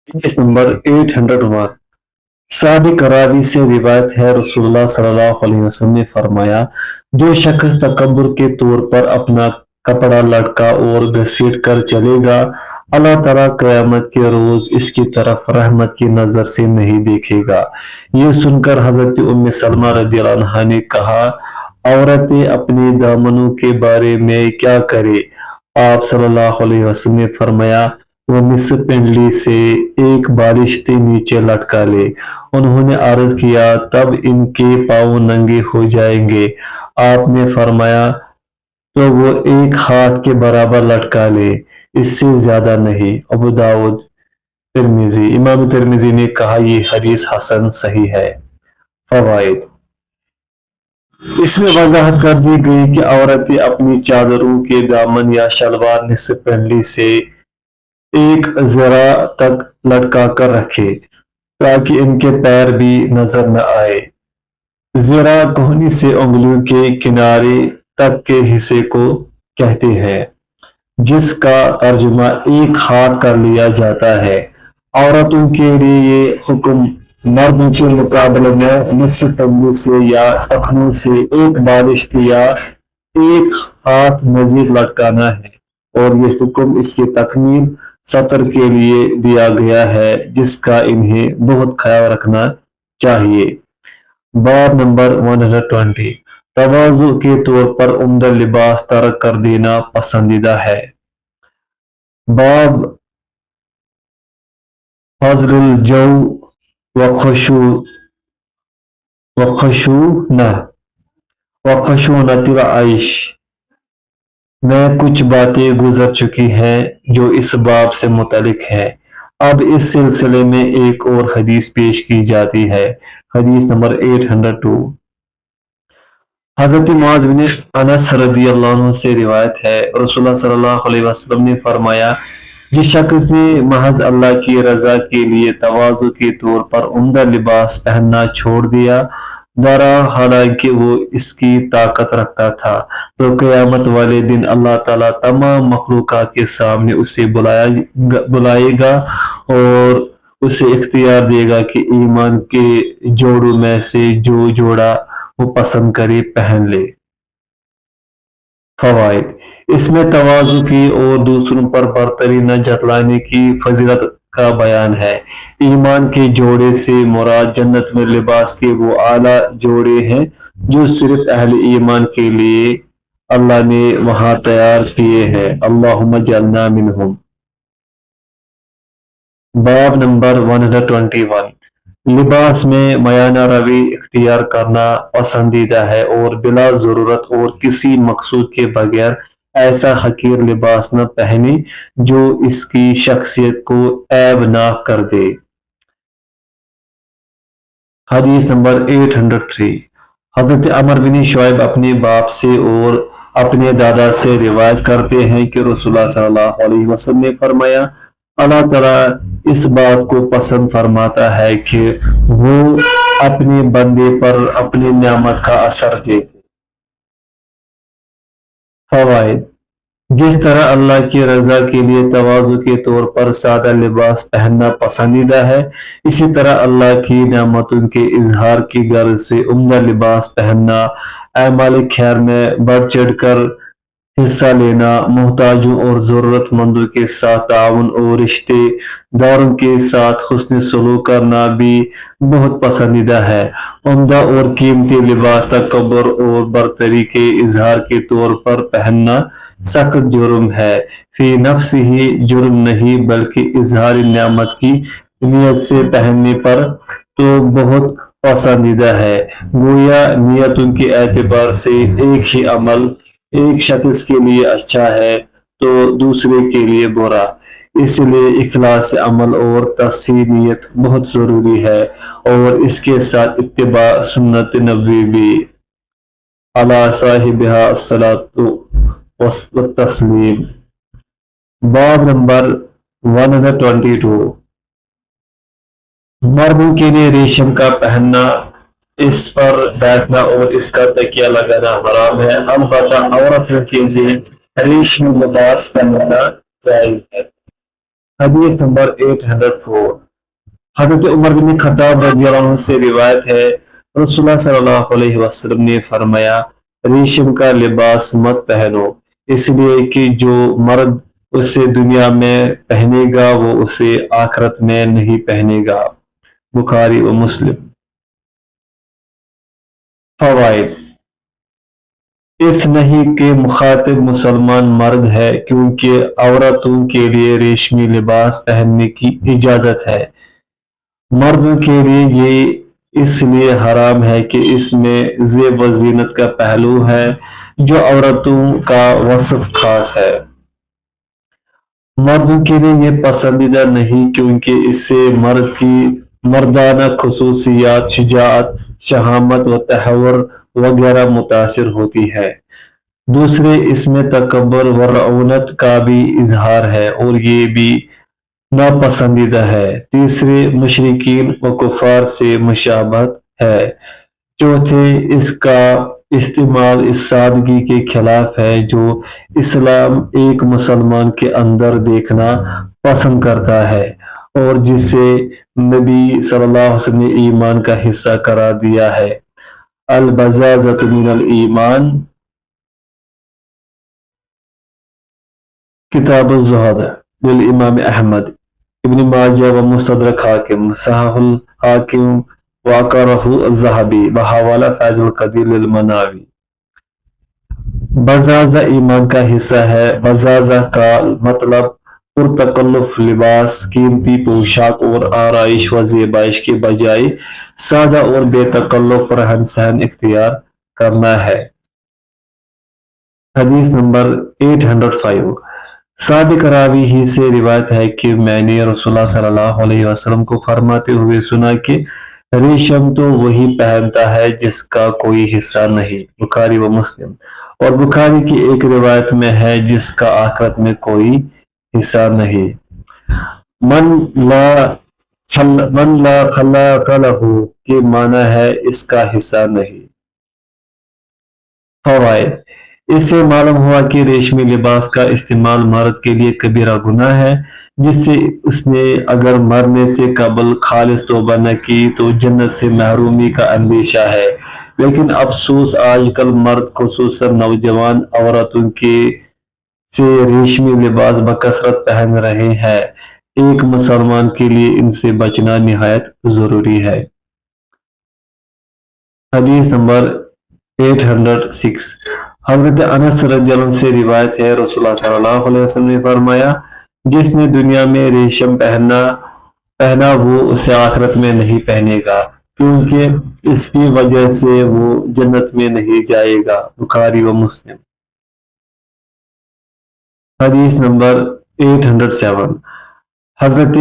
حدیث نمبر 801 साबिक रावी से रिवायत है रसूलुल्लाह सल्लल्लाहु अलैहि वसल्लम ने फरमाया जो शख्स तकब्बुर के तौर पर अपना कपड़ा लटका और घसीट कर चलेगा अल्लाह ताला क़यामत के रोज इसकी तरफ रहमत की नजर से नहीं देखेगा। ये सुनकर हजरत उम्मे सलमा रदियल्लाहु अन्हा ने कहा औरतें अपने दामनों के बारे में क्या करे। आप सल्लल्लाहु अलैहि वसल्लम ने फरमाया वो निस्फ पिंडली से एक बालिश्ती नीचे लटका ले। उन्होंने अर्ज किया तब इनके पाँव नंगे हो जाएंगे। आपने फरमाया तो वो एक हाथ के बराबर लटका ले, इससे ज्यादा नहीं। अबू दाऊद तिरमिजी इमाम तिरमिजी ने कहा यह हदीस हसन सही है। फवाइद इसमें वजाहत कर दी गई कि औरतें अपनी चादरों के दामन या शलवार निस्फ पिंडली से एक जरा तक लटका कर रखे ताकि इनके पैर भी नजर न आए। जरा कोहनी से उंगलियों के किनारे तक के हिस्से को कहते हैं जिसका तर्जुमा एक हाथ कर लिया जाता है। औरतों के लिए ये हुक्म मर्दों के मुकाबले में निस्फ पिंडली से या टखनों से एक बालिश्त या एक हाथ मजीद लटकाना है और ये हुक्म इसकी तकमील सतर के लिए दिया गया है जिसका इन्हें बहुत ख्याल रखना चाहिए। बाब नंबर 120 तवाज़ु के तौर पर उम्दा लिबास तर्क कर देना पसंदीदा है। बाब फज़लुल जौ व खशूनतिल आइश में कुछ बातें गुजर चुकी हैं जो इस बाब से मुतलिक है। अब इस सिलसिले में एक और हदीस पेश की जाती है। हदीस नंबर 802 हजरत मुआज़ बिन अनस रदियल्लाहु अन्हु से रिवायत है रसूलुल्लाह सल्लल्लाहु अलैहि वसल्लम ने फरमाया जिस शख्स ने महज अल्लाह की रजा के लिए तवाज़ु के तौर पर उम्दा लिबास पहनना छोड़ दिया दरा हालांकि वो इसकी ताकत रखता था तो क़यामत वाले दिन अल्लाह ताला तमाम मखलूक़ात के सामने उसे बुलाएगा और उसे इख्तियार देगा कि ईमान के जोड़ों में से जो जोड़ा वो पसंद करे पहन ले। फवाइद इसमें तवाज़ु की और दूसरों पर बरतरी न जतलाने की फजीलत का बयान है। ईमान के जोड़े से मुराद जन्नत में लिबास के वो आला जोड़े हैं जो सिर्फ अहले ईमान के लिए अल्लाह ने वहां तैयार किए हैं। अल्लाहुम्मा जअलना मिनहुम। बाब नंबर 121 लिबास में मयाना रवि इख्तियार करना पसंदीदा है और बिला ज़रूरत और किसी मकसूद के बगैर ऐसा हकीर लिबास न पहने जो इसकी शख्सियत को ऐबनाक कर दे। हदीस नंबर 803 हजरत अमर बिन शुआइब अपने बाप से और अपने दादा से रिवायत करते हैं कि रसूलुल्लाह सल्लल्लाहु अलैहि वसल्लम ने फरमाया अल्लाह ताला इस बात को पसंद फरमाता है कि वो अपने बंदे पर अपनी नेमत का असर देखे। फवाइद जिस तरह अल्लाह की रजा के लिए तवाज़ु के तौर पर सादा लिबास पहनना पसंदीदा है इसी तरह अल्लाह की नेमतों के इजहार की गर्ज से उम्दा लिबास पहनना अमाल खैर में बढ़ चढ़ कर हिस्सा लेना मोहताजों और ज़रूरतमंदों के साथ ताउन और रिश्तेदारों के साथ हुस्न सलूक करना भी बहुत पसंदीदा है। उम्दा और कीमती लिबास तकब्बुर और बरतरी के इजहार के तौर पर पहनना सख्त जुर्म है। फी नफ्सिही जुर्म नहीं बल्कि इजहार नेमत की नीयत से पहनने पर तो बहुत पसंदीदा है। गोया नियतों के एतबार से एक ही अमल एक शख्स के लिए अच्छा है तो दूसरे के लिए बुरा, इसलिए इखलास अमल और तस्हीह नियत बहुत ज़रूरी है और इसके साथ इत्तिबा सुन्नत नबवी भी अला साहिबिहा अस्सलातु वत्तस्लीम। बाब नंबर 122 मर्दों के लिए रेशम का पहनना इस पर बैठना और इसका तकिया लगाना हराम है। अलबत्ता औरतों के लिए रेशमी लिबास पहनना जायज है। حدیث نمبر 804 حضرت عمر بن خطاب رضی اللہ عنہ سے روایت ہے رسول اللہ صلی اللہ علیہ وسلم نے فرمایا ریشم کا لباس مت پہنو اس لیے کہ جو مرد اسے دنیا میں پہنے گا وہ اسے آخرت میں نہیں پہنے گا بخاری و مسلم فوائد اس نہیں کہ مخاطب مسلمان مرد ہے کیونکہ عورتوں کے لیے ریشمی لباس پہننے کی اجازت ہے مردوں کے لیے یہ اس لیے حرام ہے کہ اس میں زیب و زینت کا پہلو ہے جو عورتوں کا وصف خاص ہے مردوں کے لیے یہ پسندیدہ نہیں کیونکہ اس سے مرد کی مردانہ خصوصیات شجاعت شہامت و تحور وغیرہ متاثر ہوتی ہے دوسرے اس میں تکبر و رعونت کا بھی اظہار ہے اور یہ بھی ناپسندیدہ ہے تیسرے مشرکین و کفار سے مشابہت ہے چوتھے اس کا استعمال اس سادگی کے خلاف ہے جو اسلام ایک مسلمان کے اندر دیکھنا پسند کرتا ہے اور جسے نبی صلی اللہ علیہ وسلم نے ایمان کا حصہ قرار دیا ہے البزازۃ من الایمان کتاب الزہد للامام احمد ابن ماجہ و مستدرک حاکم صحیح الحاکم واقرہ الذہبی بحوالہ فیض القدیر للمناوی بزازہ ایمان کا حصہ ہے بزازہ کا مطلب پرتکلف لباس قیمتی پوشاک اور آرائش و زیبائش کے بجائے سادہ اور بے تکلف رہن سہن اختیار کرنا ہے حدیث نمبر 805 سابق راوی ہی سے روایت ہے کہ میں نے رسول اللہ صلی اللہ علیہ وسلم کو فرماتے ہوئے سنا کہ ریشم تو وہی پہنتا ہے جس کا کوئی حصہ نہیں بخاری و مسلم اور بخاری کی ایک روایت میں ہے جس کا آخرت میں کوئی حصہ نہیں من لا خلاق لہ کے معنی ہے اس کا حصہ نہیں فوائد اس سے معلوم ہوا کہ ریشمی لباس کا استعمال مرد کے لیے کبیرہ گناہ ہے جس سے اس نے اگر مرنے سے قبل خالص توبہ نہ کی تو جنت سے محرومی کا اندیشہ ہے لیکن افسوس آج کل مرد خصوصاً نوجوان عورتوں کے سے ریشمی لباس بکثرت پہن رہے ہیں ایک مسلمان کے لیے ان سے بچنا نہایت ضروری ہے حدیث نمبر 806 حضرت انس رضی اللہ عنہ سے روایت ہے رسول اللہ صلی اللہ علیہ وسلم نے فرمایا جس نے دنیا میں ریشم پہنا وہ اسے آخرت میں نہیں پہنے گا کیونکہ اس کی وجہ سے وہ جنت میں نہیں جائے گا بخاری و مسلم حدیث نمبر 807 حضرت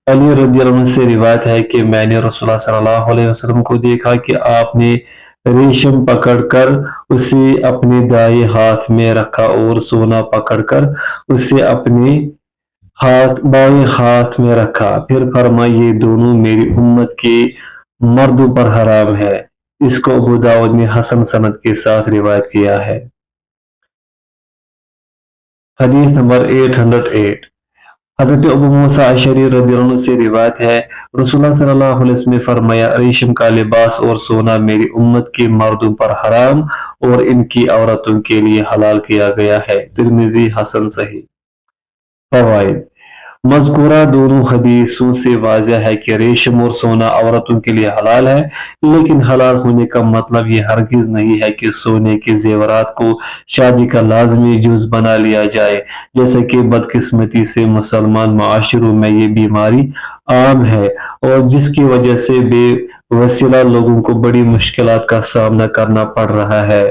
علی رضی اللہ عنہ سے روایت ہے کہ میں نے رسول اللہ صلی اللہ علیہ وسلم کو دیکھا کہ آپ نے ریشم پکڑ کر اسے اپنے دائیں ہاتھ میں رکھا اور سونا پکڑ کر اسے اپنے بائیں ہاتھ میں رکھا پھر فرمایا یہ دونوں میری امت کے مردوں پر حرام ہے اس کو ابو داؤد نے حسن سند کے ساتھ روایت کیا ہے حدیث نمبر 808 حضرت ابو موسیٰ اشعری رضی اللہ عنہ سے روایت ہے رسول اللہ صلی اللہ علیہ وسلم نے فرمایا ریشم کا لباس اور سونا میری امت کے مردوں پر حرام اور ان کی عورتوں کے لیے حلال کیا گیا ہے ترمذی حسن صحیح فوائد مذکورہ دونوں حدیثوں سے واضح ہے کہ ریشم اور سونا عورتوں کے لیے حلال ہے لیکن حلال ہونے کا مطلب یہ ہرگز نہیں ہے کہ سونے کے زیورات کو شادی کا لازمی جز بنا لیا جائے جیسا کہ بدقسمتی سے مسلمان معاشروں میں یہ بیماری عام ہے اور جس کی وجہ سے بے وسیلہ لوگوں کو بڑی مشکلات کا سامنا کرنا پڑ رہا ہے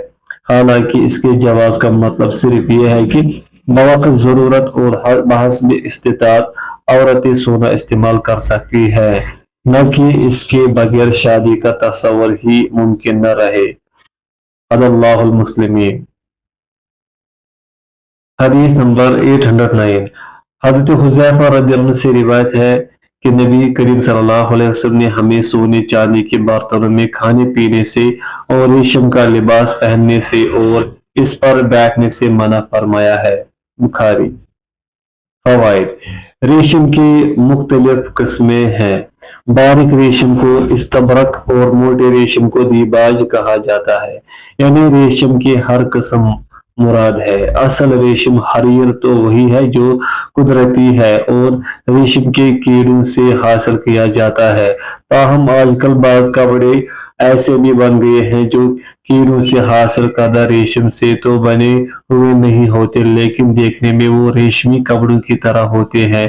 حالانکہ اس کے جواز کا مطلب صرف یہ ہے کہ بوقت ضرورت اور بحسب استطاعت عورتیں سونا استعمال کر سکتی ہے نہ کہ اس کے بغیر شادی کا تصور ہی ممکن نہ رہے اللہ المسلمین حدیث نمبر 809 حضرت حذیفہ رضی اللہ عنہ سے روایت ہے کہ نبی کریم صلی اللہ علیہ وسلم نے ہمیں سونے چاندی کے برتنوں میں کھانے پینے سے اور ریشم کا لباس پہننے سے اور اس پر بیٹھنے سے منع فرمایا ہے بخاری फवाइद। रेशम की मुख्तलिफ किस्में हैं। बारीक रेशम को इस्तबरक और मोटे रेशम को दीबाज कहा जाता है, यानी रेशम की हर किस्म मुराद है। असल रेशम हरीर तो वही है जो कुदरती है और रेशम के कीड़ों से हासिल किया जाता है। ताहम आजकल बाज कपड़े ऐसे भी बन गए हैं जो कीड़ों से हासिल करदा रेशम से तो बने हुए नहीं होते, लेकिन देखने में वो रेशमी कपड़ों की तरह होते हैं।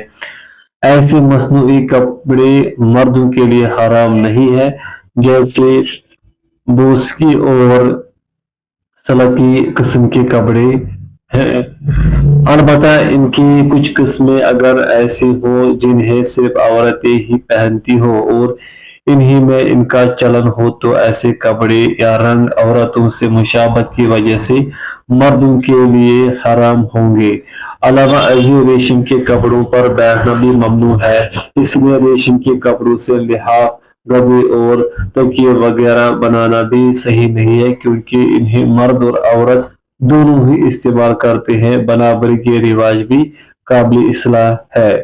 ऐसे मसनूई कपड़े मर्दों के लिए हराम नहीं है, जैसे बोस्की और सलकी किस्म के कपड़े हैं। अलबत्ता इनकी कुछ किस्में अगर ऐसी हो जिन्हें सिर्फ औरतें ही पहनती हो और इन्हीं में इनका चलन हो, तो ऐसे कपड़े या रंग औरतों से मुशाबत की वजह से मर्दों के लिए हराम होंगे। अलावा अजीब रेशम के कपड़ों पर बैठना भी ममनू है, इसलिए रेशम के कपड़ों से लिहाफ, गद्दे और तकिए वगैरह बनाना भी सही नहीं है, क्योंकि इन्हें मर्द और औरत दोनों ही इस्तेमाल करते हैं। बराबरी के रिवाज भी काबिल इस्लाह है।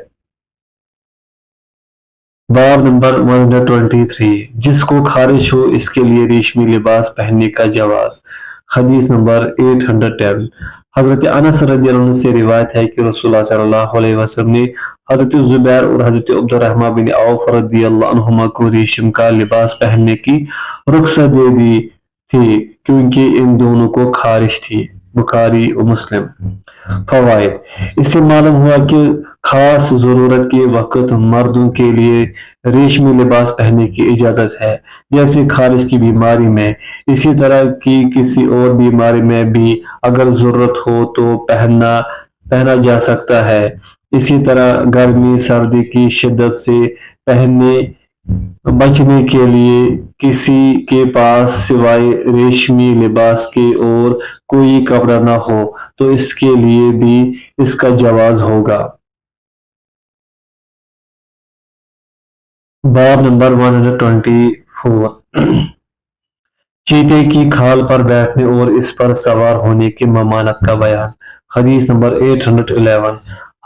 बाब नंबर 123, जिसको खारिश हो इसके लिए रेशमी लिबास पहनने का जवाज। हदीस नंबर 810, हजरत अनस रज़ियल्लाहु अन्हु से रिवायत है कि रसूलुल्लाह सल्लल्लाहु अलैहि वसल्लम ने हजरत जुबैर और हजरत अब्दुर्रहमान बिन औफ रज़ियल्लाहु अन्हुमा को रेशम का लिबास पहनने की रुख्सत दे दी थी, क्योंकि इन दोनों को खारिश थी। बुखारी और मुस्लिम। फवाइद। इससे मालूम हुआ कि खास जरूरत के वक्त मर्दों के लिए रेशमी लिबास पहनने की इजाजत है, जैसे खारिश की बीमारी में। इसी तरह की किसी और बीमारी में भी अगर जरूरत हो तो पहना जा सकता है। इसी तरह गर्मी सर्दी की शिद्दत से बचने के लिए किसी के पास सिवाय रेशमी लिबास के और कोई कपड़ा न हो तो इसके लिए भी इसका जवाज होगा। बाब नंबर 124, चीते की खाल पर बैठने और इस पर सवार होने की ममानत का बयान। हदीस नंबर 811,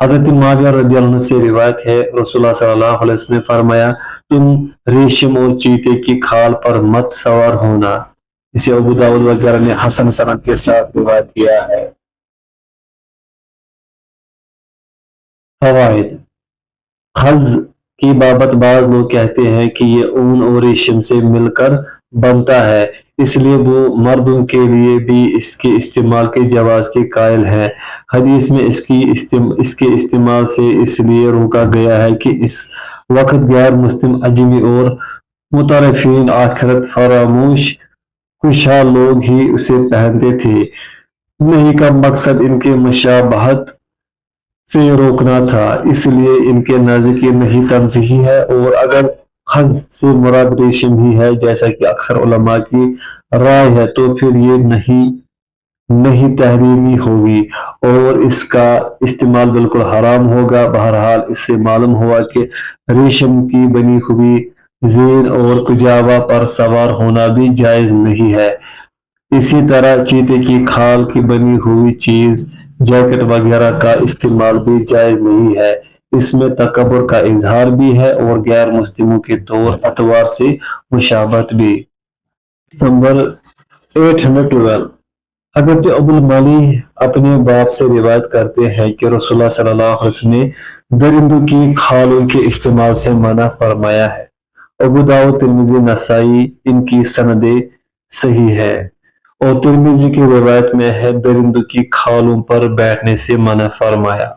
हजरत मुआविया रज़ियल्लाहु अन्हु से रिवायत है, रसूलुल्लाह सल्लल्लाहु अलैहि वसल्लम ने फरमाया, तुम रेशम और चीते की खाल पर मत सवार होना। इसे अबू दाऊद वगैरह ने हसन सनद के साथ रिवायत किया है। फवाइद। खज की बाबत बाज लोग कहते हैं कि ये ऊन और रेशम से मिलकर बनता है, इसलिए वो मर्दों के लिए भी इसके इस्तेमाल के जवाज के कायल हैं। हदीस में इसके इस्तेमाल से इसलिए रोका गया है कि इस वक्त गैर मुस्लिम अजमी और मुतारिफीन आखिरत फरामोश खुशहाल लोग ही उसे पहनते थे। नहीं का मकसद इनके मुशाबहत से रोकना था, इसलिए इनके नज़दीक ये नहीं तंज़ीही है, और अगर खज से मुराद रेशम ही है, जैसा कि अक्सर उलमा की राय है, तो फिर ये नहीं तहरीमी होगी और इसका इस्तेमाल बिल्कुल हराम होगा। बहरहाल इससे मालूम हुआ कि रेशम की बनी हुई ज़ेन और कुजावा पर सवार होना भी जायज़ नहीं है। इसी तरह चीते की खाल की बनी हुई चीज, जैकेट वगैरह का इस्तेमाल भी जायज नहीं है। इसमें तकब्बुर का इजहार भी है और गैर मुस्लिमों के तौर अतवार से मुशाबत भी। नंबर 812, हजरत अबुल मली अपने बाप से रिवायत करते हैं कि रसूलुल्लाह सल्लल्लाहु अलैहि वसल्लम ने दरिंदों की खालों के इस्तेमाल से मना फरमाया है। अबू दाऊद, तिर्मिज़ी, नसाई इनकी सनदे सही है, और तिर्मिज़ी की रिवायत में है दरिंदों की खालों पर बैठने से मना फरमाया।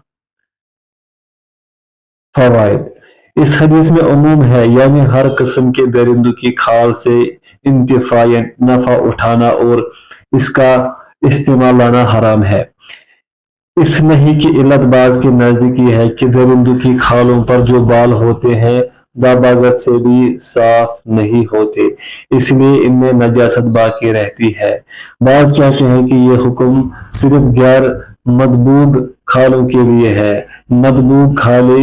फवाइद। इस हदीस में उमूम है, यानी हर किस्म के दरिंदों की खाल से इंतिफा या नफा उठाना और इसका इस्तेमाल लाना हराम है। इस नहीं की इल्लत बाज के नजदीक ये है कि दरिंदों की खालों पर जो बाल होते हैं दाबागत से भी साफ नहीं होते, इसलिए इनमें नजासत बाकी रहती है। बाज कहते हैं कि ये हुक्म सिर्फ गैर मदबूग खालों के लिए है, मदबूग खाले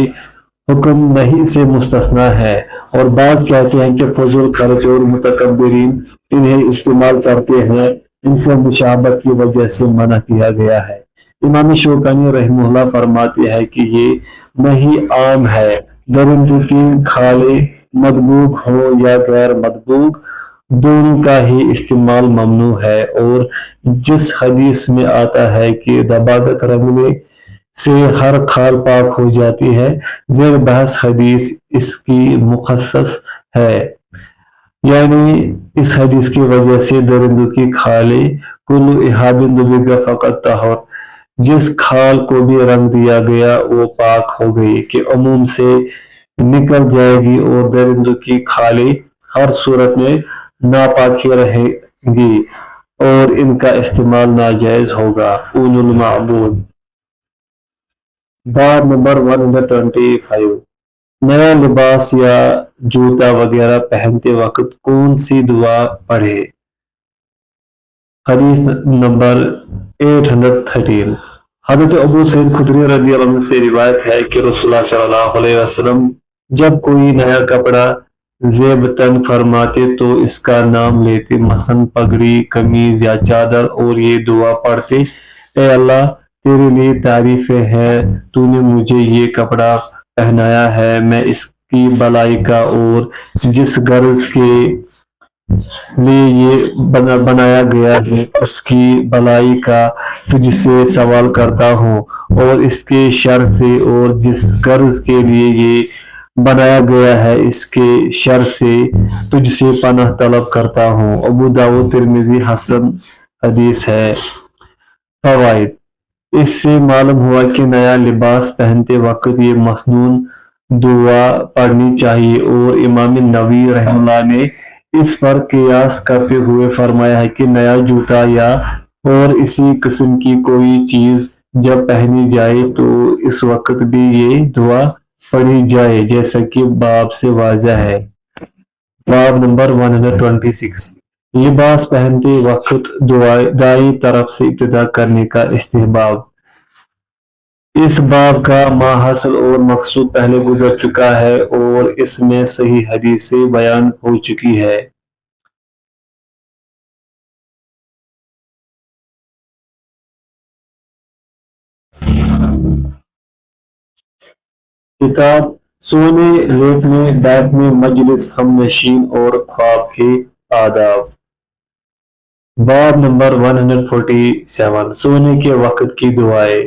हुक्म नहीं से मुस्तस्ना है। और बाज कहते हैं कि फजूल खर्च और मुतकब्बिरीन इन्हें इस्तेमाल करते हैं, इनसे मुशाबत की वजह से मना किया गया है। امام شوکانی رحمہ فرماتے ہیں کہ یہ نہیں عام ہے، درندوں کی کھالیں مدبوغ ہو یا غیر مدبوغ دونوں کا ہی استعمال ممنوع ہے، اور جس حدیث میں آتا ہے کہ دباغت رنگنے سے ہر کھال پاک ہو جاتی ہے، زیر بحث حدیث اس کی مخصص ہے، یعنی اس حدیث کی وجہ سے درندوں کی کھالیں کل احاب دبغ فقط طہر، جس کھال کو بھی رنگ دیا گیا وہ پاک ہو گئی کہ عموم سے نکل جائے گی، اور درندوں کی کھالیں ہر صورت میں ناپاک ہی رہیں گی اور ان کا استعمال ناجائز ہوگا۔ اون المعبود۔ باب نمبر 125، نیا لباس یا جوتا وغیرہ پہنتے وقت کون سی دعا پڑھے؟ حدیث نمبر 813، حضرت ابو سعید خدری رضی اللہ عنہ سے روایت ہے کہ رسول اللہ صلی اللہ علیہ وسلم جب کوئی نیا کپڑا زیب تن فرماتے تو اس کا نام لیتے، مثلا پگڑی، قمیض یا چادر، اور یہ دعا پڑھتے: اے اللہ، تیرے لیے تعریفیں ہے، تو نے مجھے یہ کپڑا پہنایا ہے، میں اس کی بھلائی کا اور جس غرض کے لیے یہ بنایا گیا ہے اس کی بھلائی کا تجھ سے سوال کرتا ہوں، اور اس کے شر سے اور جس غرض کے لیے یہ بنایا گیا ہے اس کے شر سے تجھ سے پناہ طلب کرتا ہوں۔ ابو داؤد، ترمذی، حسن حدیث ہے۔ فوائد: اس سے معلوم ہوا کہ نیا لباس پہنتے وقت یہ مسنون دعا پڑھنی چاہیے، اور امام نووی رحمہ اللہ نے اس پر قیاس کرتے ہوئے فرمایا ہے کہ نیا جوتا یا اور اسی قسم کی کوئی چیز جب پہنی جائے تو اس وقت بھی یہ دعا پڑھی جائے، جیسا کہ باب سے واضح ہے۔ باب نمبر 126، لباس پہنتے وقت دائیں طرف سے ابتدا کرنے کا استحباب۔ اس باب کا ماحصل اور مقصود پہلے گزر چکا ہے اور اس میں صحیح حدیثیں بیان ہو چکی ہے۔ کتاب سونے، لیٹنے، بیٹھنے، مجلس، ہم نشین اور خواب کے آداب۔ باب نمبر 147، سونے کے وقت کی دعائیں۔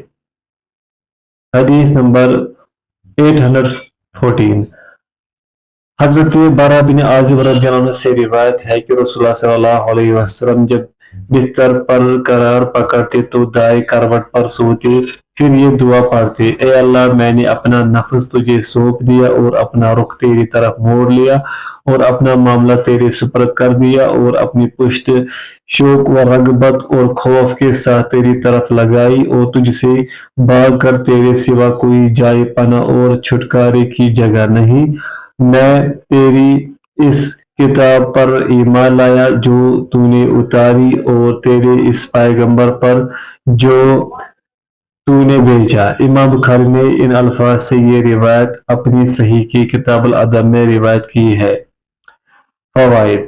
حدیث نمبر 814، حضرت برا بن عازب رضی اللہ عنہ سے روایت ہے کہ رسول اللہ صلی اللہ علیہ وسلم جب بستر پر قرار پکڑتے تو دائیں کروٹ پر سوتے، پھر یہ دعا پڑھتے: اے اللہ، میں نے اپنا نفس تجھے سونپ دیا اور اپنا رخ تیری طرف موڑ لیا اور اپنا معاملہ تیرے سپرد کر دیا، اور اپنی پشت شوق و رغبت اور خوف کے ساتھ تیری طرف لگائی، اور تجھ سے بھاگ کر تیرے سوا کوئی جائے پناہ اور چھٹکارے کی جگہ نہیں۔ میں تیری اس کتاب پر ایمان لایا جو تو نے اتاری، اور تیرے اس پیغمبر پر جو تو نے بھیجا۔ امام بخاری نے ان الفاظ سے یہ روایت اپنی صحیح کی کتاب الادب میں روایت کی ہے۔ فوائد: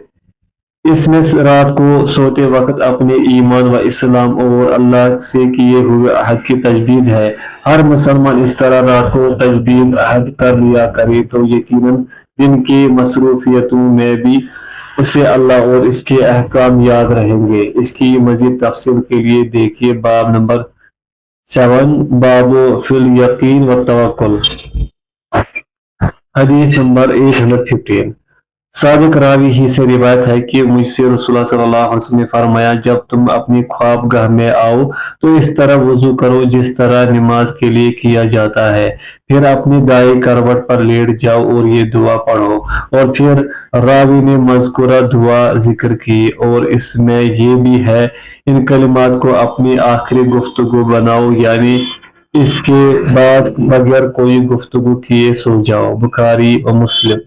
اس میں رات کو سوتے وقت اپنے ایمان و اسلام اور اللہ سے کیے ہوئے عہد کی تجدید ہے۔ ہر مسلمان اس طرح رات کو تجدید عہد کر لیا کرے تو یقیناً دن کی مصروفیتوں میں بھی اسے اللہ اور اس کے احکام یاد رہیں گے۔ اس کی مزید تفصیل کے لیے دیکھیے باب نمبر 7، باب فی الیقین والتوکل۔ حدیث نمبر 815، سابق راوی ہی سے روایت ہے کہ مجھ سے رسول اللہ صلی اللہ علیہ وسلم نے فرمایا: جب تم اپنی خواب گاہ میں آؤ تو اس طرح وضو کرو جس طرح نماز کے لیے کیا جاتا ہے، پھر اپنی دائیں کروٹ پر لیٹ جاؤ اور یہ دعا پڑھو۔ اور پھر راوی نے مذکورہ دعا ذکر کی، اور اس میں یہ بھی ہے: ان کلمات کو اپنی آخری گفتگو بناؤ، یعنی اس کے بعد بغیر کوئی گفتگو کیے سو جاؤ۔ بخاری و مسلم۔